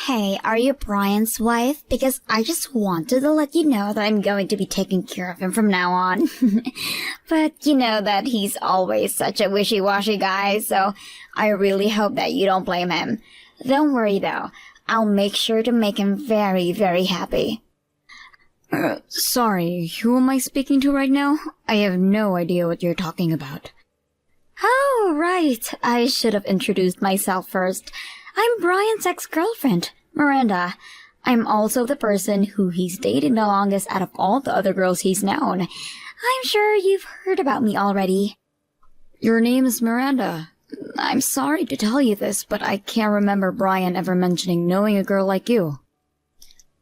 Hey, are you Brian's wife? Because I just wanted to let you know that I'm going to be taking care of him from now on. But you know that he's always such a wishy-washy guy, so I really hope that you don't blame him. Don't worry though, I'll make sure to make him very, very happy. Sorry, who am I speaking to right now? I have no idea what you're talking about. Oh, right. I should have introduced myself first. I'm Brian's ex-girlfriend, Miranda. I'm also the person who he's dated the longest out of all the other girls he's known. I'm sure you've heard about me already. Your name is Miranda. I'm sorry to tell you this, but I can't remember Brian ever mentioning knowing a girl like you.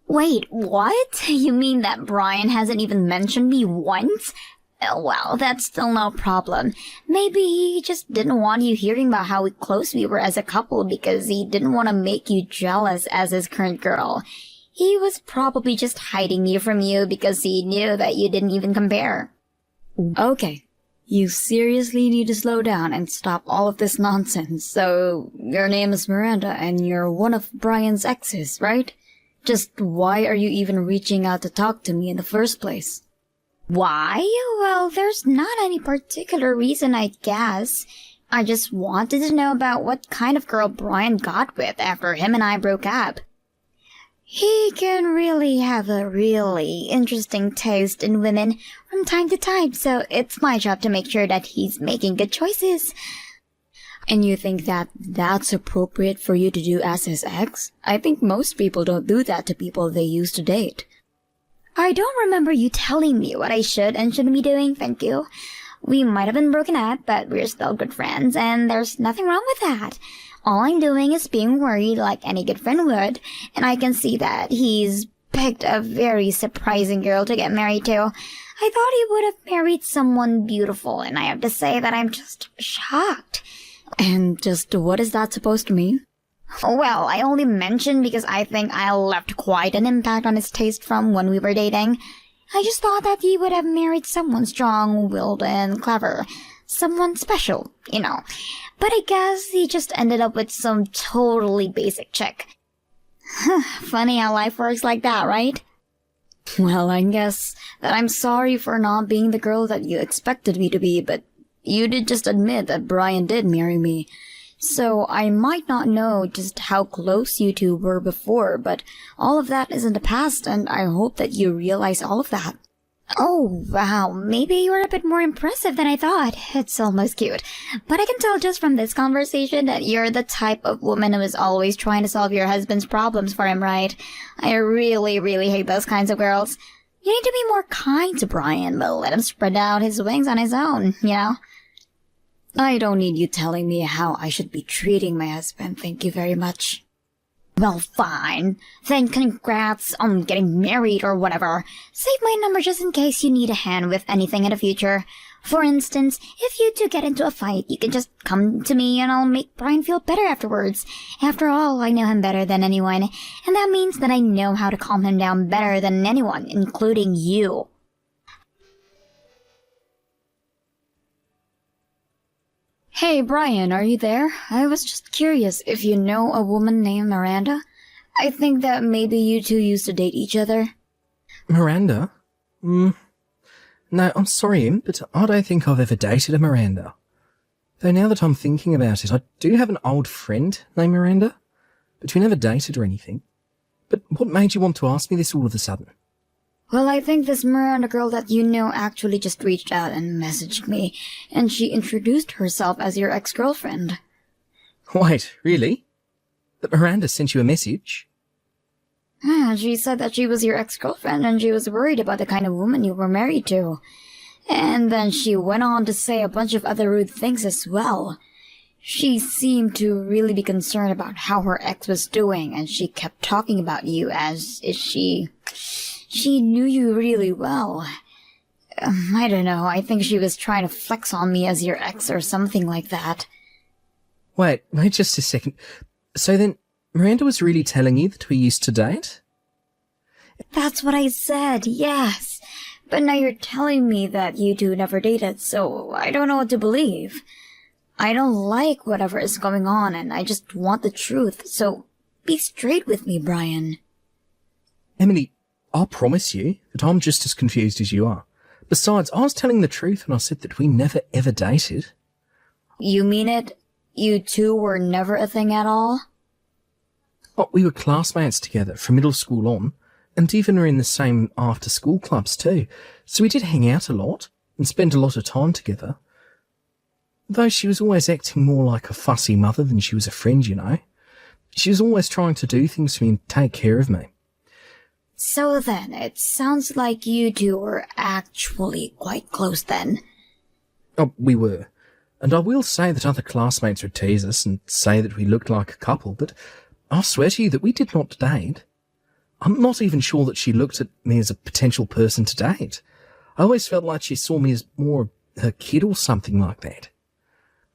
Wait, what? You mean that Brian hasn't even mentioned me once? Well, that's still no problem. Maybe he just didn't want you hearing about how close we were as a couple because he didn't want to make you jealous as his current girl. He was probably just hiding you from you because he knew that you didn't even compare. Okay, you seriously need to slow down and stop all of this nonsense. So, your name is Miranda and you're one of Brian's exes, right? Just why are you even reaching out to talk to me in the first place? Why? Well, there's not any particular reason, I guess. I just wanted to know about what kind of girl Brian got with after him and I broke up. He can really have a really interesting taste in women from time to time, so it's my job to make sure that he's making good choices. And you think that that's appropriate for you to do as his ex? I think most people don't do that to people they used to date. I don't remember you telling me what I should and shouldn't be doing, thank you. We might have been broken up, but we're still good friends, and there's nothing wrong with that. All I'm doing is being worried like any good friend would, and I can see that he's picked a very surprising girl to get married to. I thought he would have married someone beautiful, and I have to say that I'm just shocked. And just what is that supposed to mean? Well, I only mentioned because I think I left quite an impact on his taste from when we were dating. I just thought that he would have married someone strong-willed and clever. Someone special, you know. But I guess he just ended up with some totally basic chick. Funny how life works like that, right? Well, I guess that I'm sorry for not being the girl that you expected me to be, but you did just admit that Brian did marry me. So I might not know just how close you two were before, but all of that is in the past, and I hope that you realize all of that. Oh, wow, maybe you were a bit more impressive than I thought. It's almost cute. But I can tell just from this conversation that you're the type of woman who is always trying to solve your husband's problems for him, right? I really, really hate those kinds of girls. You need to be more kind to Brian, but let him spread out his wings on his own, you know? I don't need you telling me how I should be treating my husband, thank you very much. Well, fine. Then congrats on getting married or whatever. Save my number just in case you need a hand with anything in the future. For instance, if you two get into a fight, you can just come to me and I'll make Brian feel better afterwards. After all, I know him better than anyone, and that means that I know how to calm him down better than anyone, including you. Hey, Brian, are you there? I was just curious if you know a woman named Miranda. I think that maybe you two used to date each other. Miranda? No, I'm sorry, but I don't think I've ever dated a Miranda. Though now that I'm thinking about it, I do have an old friend named Miranda, but we never dated or anything. But what made you want to ask me this all of a sudden? Well, I think this Miranda girl that you know actually just reached out and messaged me, and she introduced herself as your ex-girlfriend. Wait, really? That Miranda sent you a message? Yeah, she said that she was your ex-girlfriend and she was worried about the kind of woman you were married to. And then she went on to say a bunch of other rude things as well. She seemed to really be concerned about how her ex was doing, and she kept talking about you as if she knew you really well. I don't know, I think she was trying to flex on me as your ex or something like that. Wait just a second. So then, Miranda was really telling you that we used to date? That's what I said, yes. But now you're telling me that you two never dated, so I don't know what to believe. I don't like whatever is going on, and I just want the truth, so Be straight with me, Brian. Emily, I'll promise you that I'm just as confused as you are. Besides, I was telling the truth when I said that we never ever dated. You mean it? You two were never a thing at all? Oh, we were classmates together from middle school on, and even were in the same after-school clubs too, so we did hang out a lot and spend a lot of time together. Though she was always acting more like a fussy mother than she was a friend, you know. She was always trying to do things for me and take care of me. So then, it sounds like you two were actually quite close then. Oh, we were. And I will say that other classmates would tease us and say that we looked like a couple, but I swear to you that we did not date. I'm not even sure that she looked at me as a potential person to date. I always felt like she saw me as more her kid or something like that.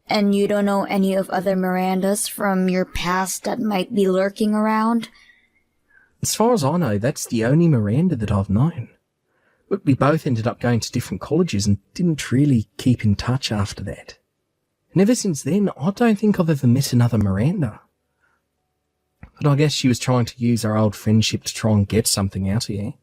And you don't know any of other Mirandas from your past that might be lurking around? As far as I know, that's the only Miranda that I've known. But we both ended up going to different colleges and didn't really keep in touch after that. And ever since then, I don't think I've ever met another Miranda. But I guess she was trying to use our old friendship to try and get something out of you.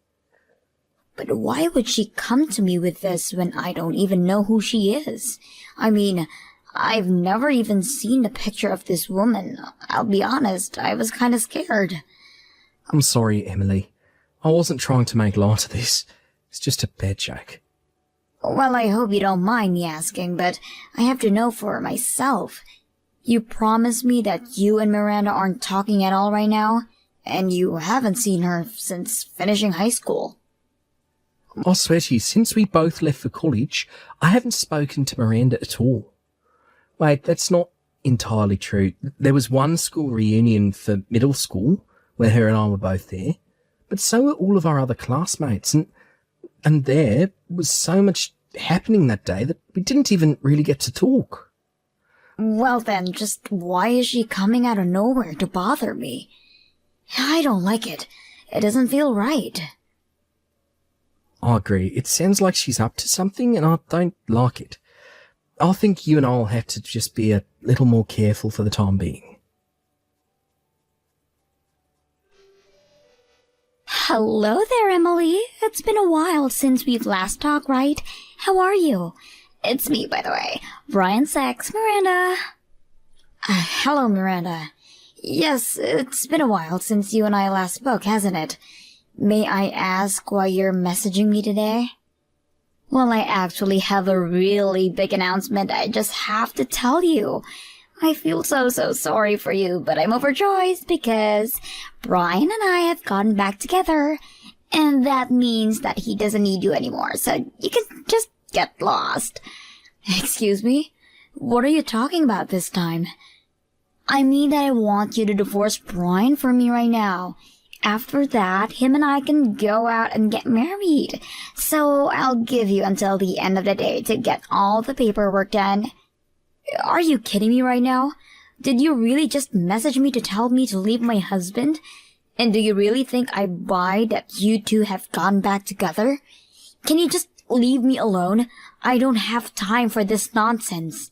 But why would she come to me with this when I don't even know who she is? I mean, I've never even seen a picture of this woman. I'll be honest, I was kind of scared. I'm sorry, Emily. I wasn't trying to make light of this. It's just a bad joke. Well, I hope you don't mind me asking, but I have to know for myself. You promised me that you and Miranda aren't talking at all right now, and you haven't seen her since finishing high school. I swear to you, since we both left for college, I haven't spoken to Miranda at all. Wait, that's not entirely true. There was one school reunion for middle school, where her and I were both there, but so were all of our other classmates, and there was so much happening that day that we didn't even really get to talk. Well then, just why is she coming out of nowhere to bother me? I don't like it. It doesn't feel right. I agree. It sounds like she's up to something, and I don't like it. I think you and I'll have to just be a little more careful for the time being. Hello there, Emily. It's been a while since we've last talked, right? How are you? It's me, by the way. Brian Sachs, Miranda. Hello, Miranda. Yes, it's been a while since you and I last spoke, hasn't it? May I ask why you're messaging me today? Well, I actually have a really big announcement I just have to tell you. I feel so sorry for you, but I'm overjoyed because Brian and I have gotten back together, and that means that he doesn't need you anymore, so you can just get lost. Excuse me? What are you talking about this time? I mean that I want you to divorce Brian from me right now. After that, him and I can go out and get married. So I'll give you until the end of the day to get all the paperwork done. Are you kidding me right now? Did you really just message me to tell me to leave my husband? And do you really think I buy that you two have gone back together? Can you just leave me alone? I don't have time for this nonsense.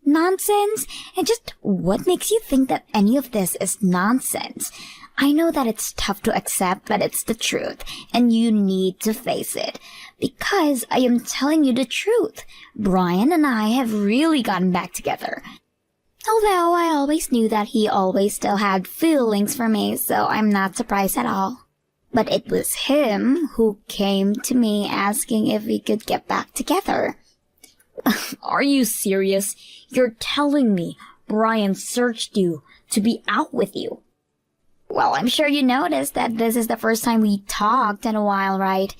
Nonsense? And just what makes you think that any of this is nonsense? I know that it's tough to accept, but it's the truth, and you need to face it. Because I am telling you the truth. Brian and I have really gotten back together. Although I always knew that he always still had feelings for me, so I'm not surprised at all. But it was him who came to me asking if we could get back together. Are you serious? You're telling me Brian searched you to be out with you? Well, I'm sure you noticed that this is the first time we talked in a while, right?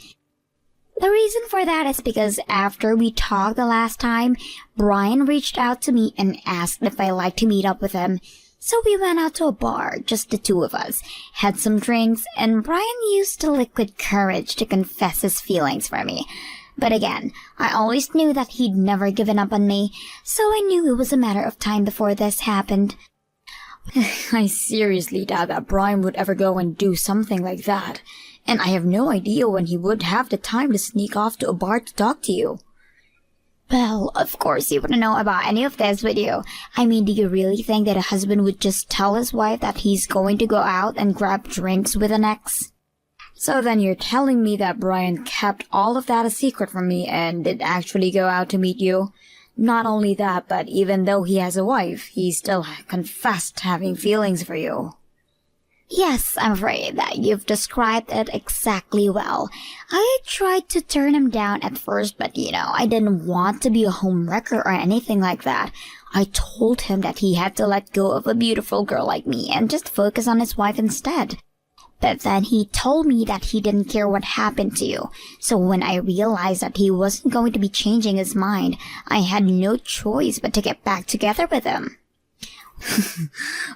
The reason for that is because after we talked the last time, Brian reached out to me and asked if I'd like to meet up with him. So we went out to a bar, just the two of us, had some drinks, and Brian used the liquid courage to confess his feelings for me. But again, I always knew that he'd never given up on me, so I knew it was a matter of time before this happened. I seriously doubt that Brian would ever go and do something like that, and I have no idea when he would have the time to sneak off to a bar to talk to you. Well, of course you wouldn't know about any of this, would you? I mean, do you really think that a husband would just tell his wife that he's going to go out and grab drinks with an ex? So then you're telling me that Brian kept all of that a secret from me and did actually go out to meet you? Not only that, but even though he has a wife, he still confessed having feelings for you. Yes, I'm afraid that you've described it exactly well. I tried to turn him down at first, but I didn't want to be a homewrecker or anything like that. I told him that he had to let go of a beautiful girl like me and just focus on his wife instead. But then he told me that he didn't care what happened to you. So when I realized that he wasn't going to be changing his mind, I had no choice but to get back together with him.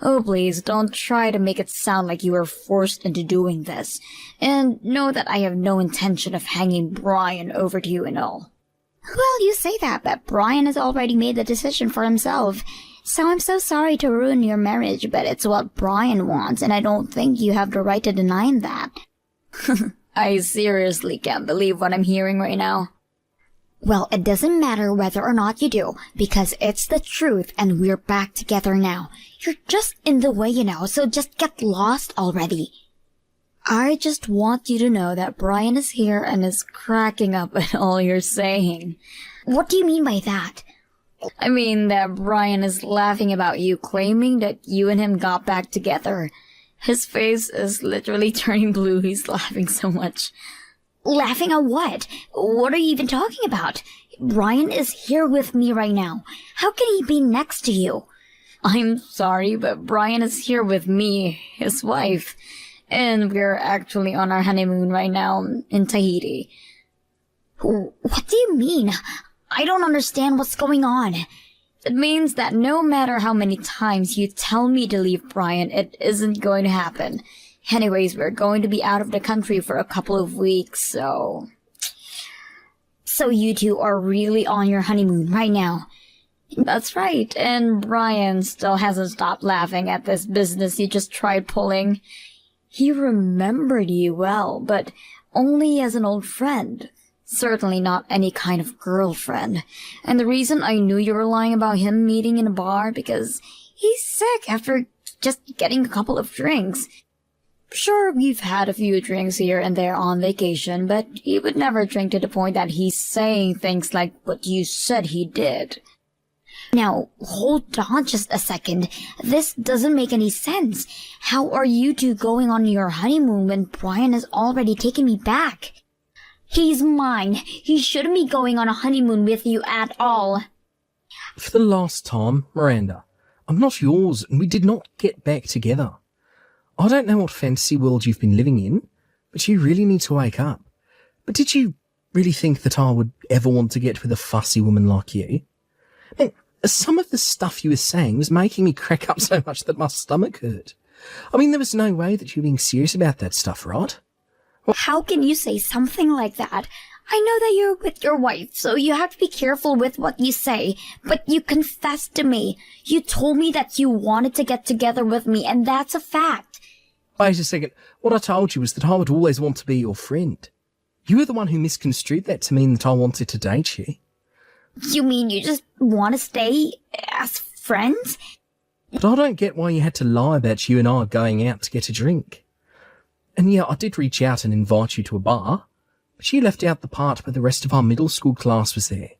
Oh, please, don't try to make it sound like you were forced into doing this. And know that I have no intention of hanging Brian over to you and all. Well, you say that, but Brian has already made the decision for himself. So I'm so sorry to ruin your marriage, but it's what Brian wants, and I don't think you have the right to deny him that. I seriously can't believe what I'm hearing right now. Well, it doesn't matter whether or not you do, because it's the truth and we're back together now. You're just in the way, so just get lost already. I just want you to know that Brian is here and is cracking up at all you're saying. What do you mean by that? I mean that Brian is laughing about you claiming that you and him got back together. His face is literally turning blue, he's laughing so much. Laughing at what? What are you even talking about? Brian is here with me right now. How can he be next to you? I'm sorry, but Brian is here with me, his wife. And we're actually on our honeymoon right now in Tahiti. What do you mean? I don't understand what's going on. It means that no matter how many times you tell me to leave Brian, it isn't going to happen. Anyways, we're going to be out of the country for a couple of weeks, so... So you two are really on your honeymoon right now? That's right, and Brian still hasn't stopped laughing at this business you just tried pulling. He remembered you well, but only as an old friend. Certainly not any kind of girlfriend. And the reason I knew you were lying about him meeting in a bar, because he's sick after just getting a couple of drinks. Sure, we've had a few drinks here and there on vacation, but he would never drink to the point that he's saying things like what you said he did. Now, hold on just a second. This doesn't make any sense. How are you two going on your honeymoon when Brian has already taken me back? He's mine. He shouldn't be going on a honeymoon with you at all. For the last time, Miranda, I'm not yours, and we did not get back together. I don't know what fantasy world you've been living in, but you really need to wake up. But did you really think that I would ever want to get with a fussy woman like you? Man, some of the stuff you were saying was making me crack up so much that my stomach hurt. I mean, there was no way that you were being serious about that stuff, right? How can you say something like that? I know that you're with your wife, so you have to be careful with what you say. But you confessed to me. You told me that you wanted to get together with me, and that's a fact. Wait a second. What I told you was that I would always want to be your friend. You were the one who misconstrued that to mean that I wanted to date you. You mean you just want to stay as friends? But I don't get why you had to lie about you and I going out to get a drink. And yeah, I did reach out and invite you to a bar, but you left out the part where the rest of our middle school class was there.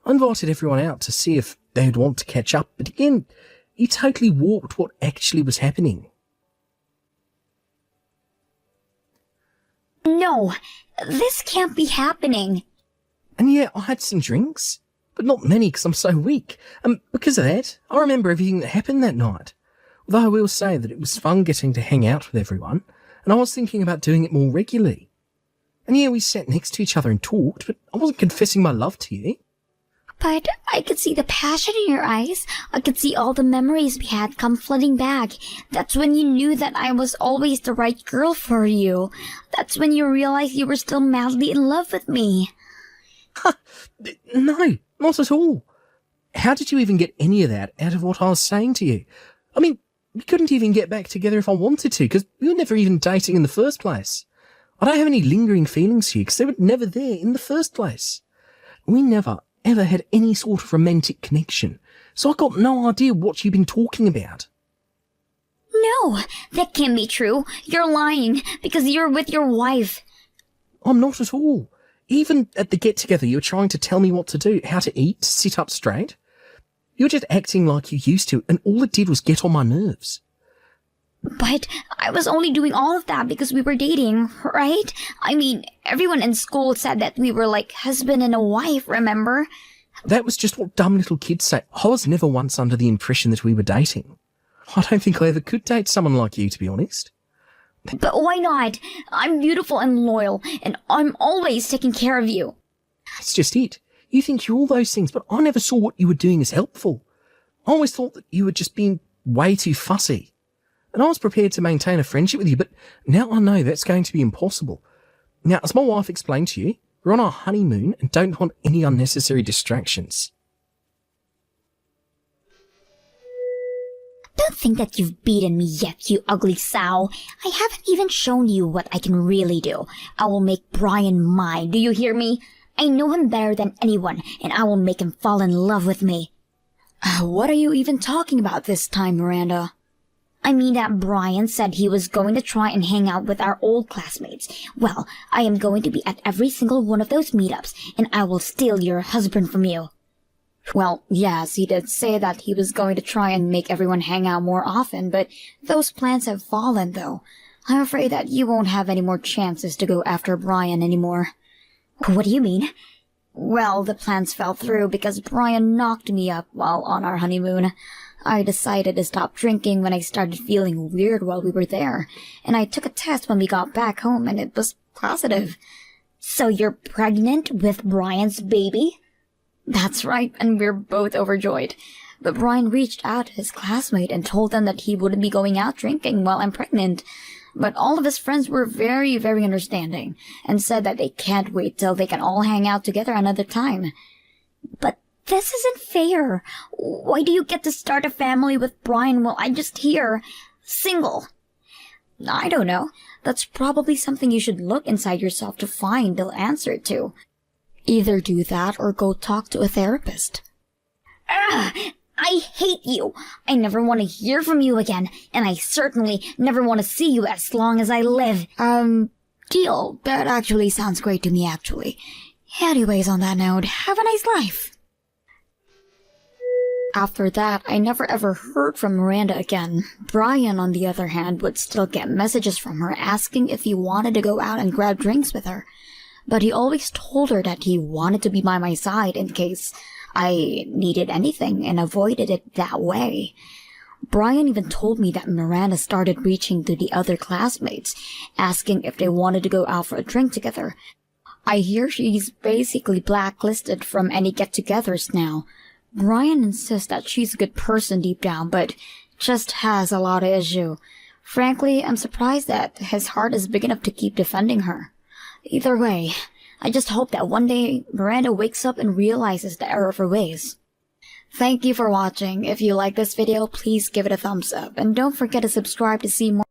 I invited everyone out to see if they'd want to catch up, but again, you totally warped what actually was happening. No, this can't be happening. And yeah, I had some drinks, but not many because I'm so weak. And because of that, I remember everything that happened that night. Although I will say that it was fun getting to hang out with everyone, and I was thinking about doing it more regularly. And yeah, we sat next to each other and talked, but I wasn't confessing my love to you. But I could see the passion in your eyes. I could see all the memories we had come flooding back. That's when you knew that I was always the right girl for you. That's when you realized you were still madly in love with me. No, not at all. How did you even get any of that out of what I was saying to you? I mean, we couldn't even get back together if I wanted to, because we were never even dating in the first place. I don't have any lingering feelings for you, because they were never there in the first place. We never, ever had any sort of romantic connection, so I got no idea what you've been talking about. No, that can't be true. You're lying, because you're with your wife. I'm not at all. Even at the get-together, you were trying to tell me what to do, how to eat, to sit up straight. You're just acting like you used to, and all it did was get on my nerves. But I was only doing all of that because we were dating, right? I mean, everyone in school said that we were like husband and a wife, remember? That was just what dumb little kids say. I was never once under the impression that we were dating. I don't think I ever could date someone like you, to be honest. But why not? I'm beautiful and loyal, and I'm always taking care of you. That's just it. You think you're all those things, but I never saw what you were doing as helpful. I always thought that you were just being way too fussy. And I was prepared to maintain a friendship with you, but now I know that's going to be impossible. Now, as my wife explained to you, we're on our honeymoon and don't want any unnecessary distractions. Don't think that you've beaten me yet, you ugly sow. I haven't even shown you what I can really do. I will make Brian mine, do you hear me? I know him better than anyone, and I will make him fall in love with me. What are you even talking about this time, Miranda? I mean that Brian said he was going to try and hang out with our old classmates. Well, I am going to be at every single one of those meetups, and I will steal your husband from you. Well, yes, he did say that he was going to try and make everyone hang out more often, but those plans have fallen, though. I'm afraid that you won't have any more chances to go after Brian anymore. What do you mean? Well, the plans fell through because Brian knocked me up while on our honeymoon. I decided to stop drinking when I started feeling weird while we were there, and I took a test when we got back home and it was positive. So you're pregnant with Brian's baby? That's right, and we're both overjoyed. But Brian reached out to his classmate and told them that he wouldn't be going out drinking while I'm pregnant. But all of his friends were very, very understanding and said that they can't wait till they can all hang out together another time. But this isn't fair. Why do you get to start a family with Brian while I'm just here, single? I don't know. That's probably something you should look inside yourself to find the answer to. Either do that or go talk to a therapist. I hate you. I never want to hear from you again, and I certainly never want to see you as long as I live. Deal. That actually sounds great to me, actually. Anyways, on that note, have a nice life. After that, I never ever heard from Miranda again. Brian, on the other hand, would still get messages from her asking if he wanted to go out and grab drinks with her. But he always told her that he wanted to be by my side in case I needed anything and avoided it that way. Brian even told me that Miranda started reaching to the other classmates, asking if they wanted to go out for a drink together. I hear she's basically blacklisted from any get-togethers now. Brian insists that she's a good person deep down, but just has a lot of issue. Frankly, I'm surprised that his heart is big enough to keep defending her. Either way, I just hope that one day Miranda wakes up and realizes the error of her ways. Thank you for watching. If you like this video, please give it a thumbs up, and don't forget to subscribe to see more.